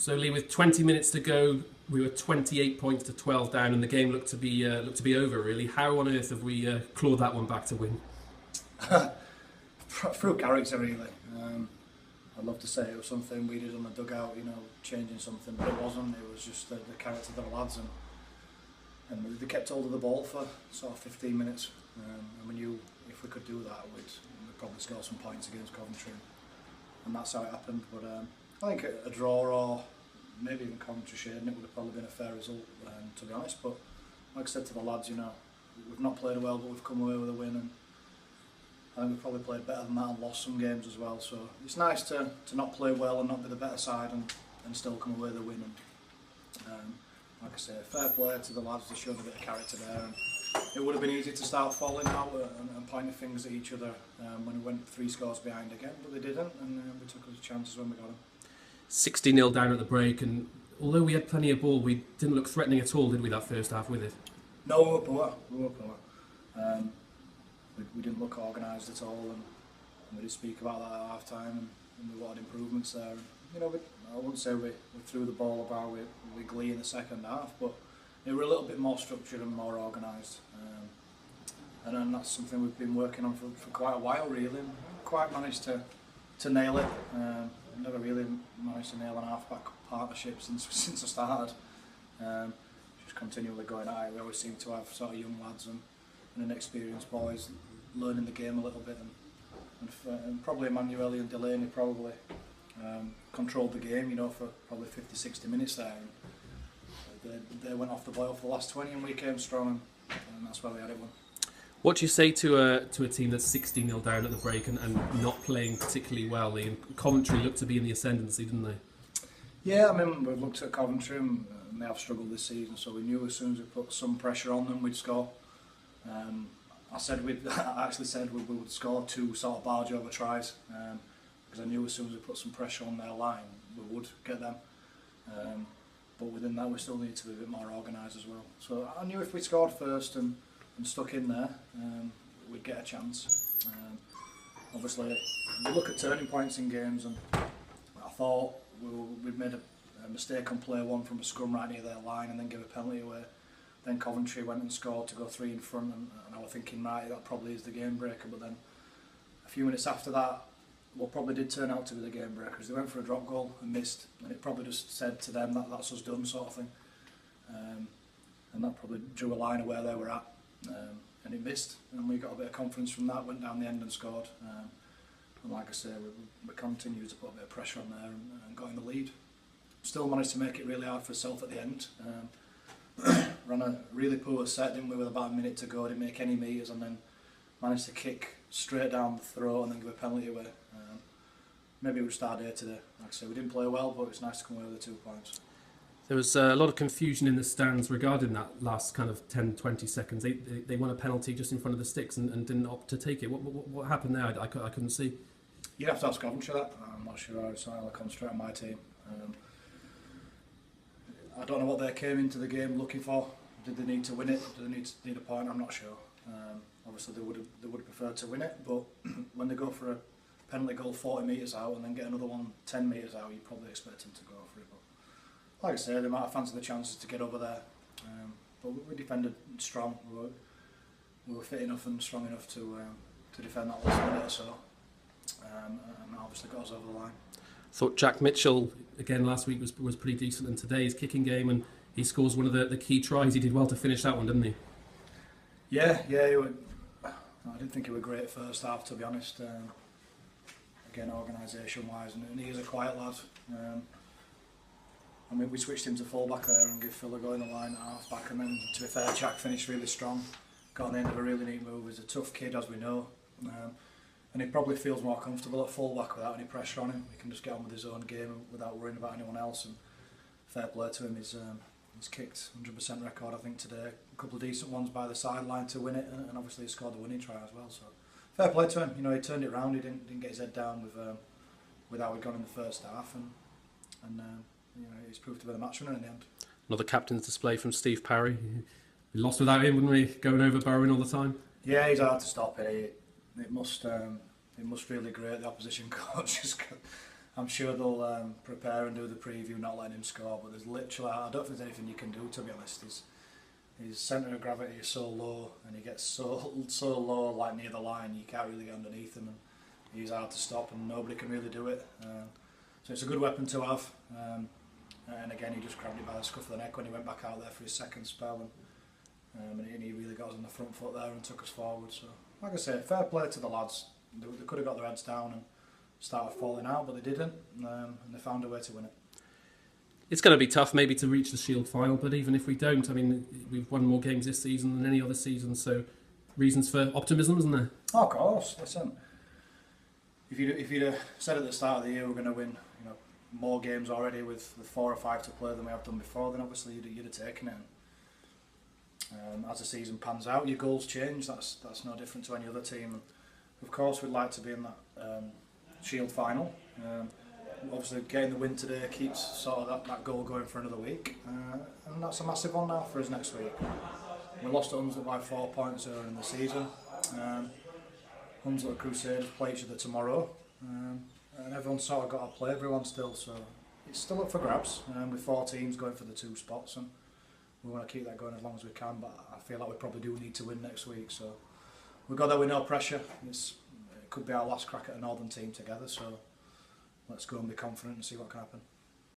So Lee, with 20 minutes to go, we were 28 points to 12 down, and the game looked to be over. Really, how on earth have we clawed that one back to win? Through character, really. I'd love to say it was something we did on the dugout, changing something, but it wasn't. It was just the character of the lads, and they kept hold of the ball for sort of 15 minutes. And we knew if we could do that, we'd probably score some points against Coventry, and that's how it happened. But I think a draw or maybe even Coventry shading it would have probably been a fair result, to be honest. But like I said to the lads, we've not played well, but we've come away with a win, and I think we've probably played better than that and lost some games as well. So it's nice to not play well and not be the better side and still come away with a win. And like I say, fair play to the lads. They showed a bit of character there. And it would have been easy to start falling out and pointing fingers at each other when we went 3 scores behind again, but they didn't, and we took our chances when we got them. 60-0 down at the break, and although we had plenty of ball, we didn't look threatening at all, did we, that first half with it? No, we were poor. We didn't look organised at all, and we did speak about that at half time, and we wanted improvements there. And, I wouldn't say we threw the ball about with glee in the second half, but they were a little bit more structured and more organised. And then that's something we've been working on for quite a while, really, and quite managed to nail it. Never really managed to nail an half-back partnership since I started. Just continually going at it. We always seem to have sort of young lads and inexperienced boys learning the game a little bit, and probably Emanuele and Delaney probably controlled the game, for probably 50-60 minutes there. And they went off the boil for the last 20, and we came strong, and that's where we had it won. What do you say to a team that's 60-0 down at the break and not playing particularly well? And Coventry looked to be in the ascendancy, didn't they? Yeah, I mean, we've looked at Coventry and they have struggled this season, so we knew as soon as we put some pressure on them, we'd score. I actually said we would score 2 sort of barge over tries, because I knew as soon as we put some pressure on their line, we would get them. But within that, we still need to be a bit more organised as well. So I knew if we scored first and stuck in there, we'd get a chance. Obviously, we look at turning points in games, and I thought we'd made a mistake on play 1 from a scrum right near their line and then give a penalty away. Then Coventry went and scored to go 3 in front, and I was thinking, right, that probably is the game breaker. But then a few minutes after that, what probably did turn out to be the game breaker is they went for a drop goal and missed, and it probably just said to them that that's us done, sort of thing. And that probably drew a line of where they were at, and it missed, and we got a bit of confidence from that, went down the end and scored. And like I say, we continued to put a bit of pressure on there and got in the lead. Still managed to make it really hard for ourselves at the end. Ran a really poor set, didn't we, with about a minute to go, didn't make any meters, and then managed to kick straight down the throat and then give a penalty away. Maybe it was just our day today. Like I say, we didn't play well, but it's nice to come away with the 2 points. There was a lot of confusion in the stands regarding that last kind of 10-20 seconds. They won a penalty just in front of the sticks and didn't opt to take it. What happened there? I couldn't see. You'd have to ask Coventry that. I'm not sure. It's not going to come straight on my team. I don't know what they came into the game looking for. Did they need to win it? Did they need a point? I'm not sure. Obviously, they would have preferred to win it, but when they go for a penalty goal 40 metres out and then get another one 10 metres out, you probably expect them to go for it. But like I say, they might have fancied the chances to get over there. But we defended strong. We were fit enough and strong enough to defend that last minute or so, and obviously got us over the line. Thought Jack Mitchell again last week was pretty decent in today's kicking game, and he scores one of the key tries. He did well to finish that one, didn't he? Yeah. I didn't think he was great first half, to be honest. Again, organisation-wise, and he is a quiet lad. I mean, we switched him to full-back there and give Phil a go in the line at half-back, and then, to be fair, Jack finished really strong. Got on the end of a really neat move. He's a tough kid, as we know. And he probably feels more comfortable at full-back without any pressure on him. He can just get on with his own game without worrying about anyone else, and fair play to him. He's kicked 100% record, I think, today. A couple of decent ones by the sideline to win it, and obviously he scored the winning try as well. So fair play to him. He turned it round. He didn't get his head down with how he'd gone in the first half, and he's proved to be the match winner in the end. Another captain's display from Steve Parry. We lost without him, wouldn't we? Going over Burrowing all the time. Yeah, he's hard to stop. It must really grate the opposition coach. I'm sure they'll prepare and do the preview, not letting him score. But there's literally, I don't think there's anything you can do, to be honest. His centre of gravity is so low, and he gets so low, like near the line, you can't really get underneath him, and he's hard to stop, and nobody can really do it. So it's a good weapon to have. And again, he just grabbed it by the scruff of the neck when he went back out there for his second spell, and he really got us on the front foot there and took us forward. So, like I say, fair play to the lads. They could have got their heads down and started falling out, but they didn't, and they found a way to win it. It's going to be tough maybe to reach the Shield final, but even if we don't, I mean, we've won more games this season than any other season, so reasons for optimism, isn't there? Oh, of course. Listen, if you'd said at the start of the year we're going to win, more games already with 4 or 5 to play than we have done before, then obviously you'd have taken it. As the season pans out, your goals change. That's no different to any other team. And of course, we'd like to be in that Shield final. Obviously, getting the win today keeps sort of that goal going for another week, and that's a massive one now for us next week. We lost to Hunslet by 4 points earlier in the season. Hunslet Crusaders play each other tomorrow, and everyone's sort of got to play everyone still, so it's still up for grabs. With 4 teams going for the 2 spots, and we want to keep that going as long as we can. But I feel like we probably do need to win next week, so we've got that with no pressure. It could be our last crack at a Northern team together, so let's go and be confident and see what can happen.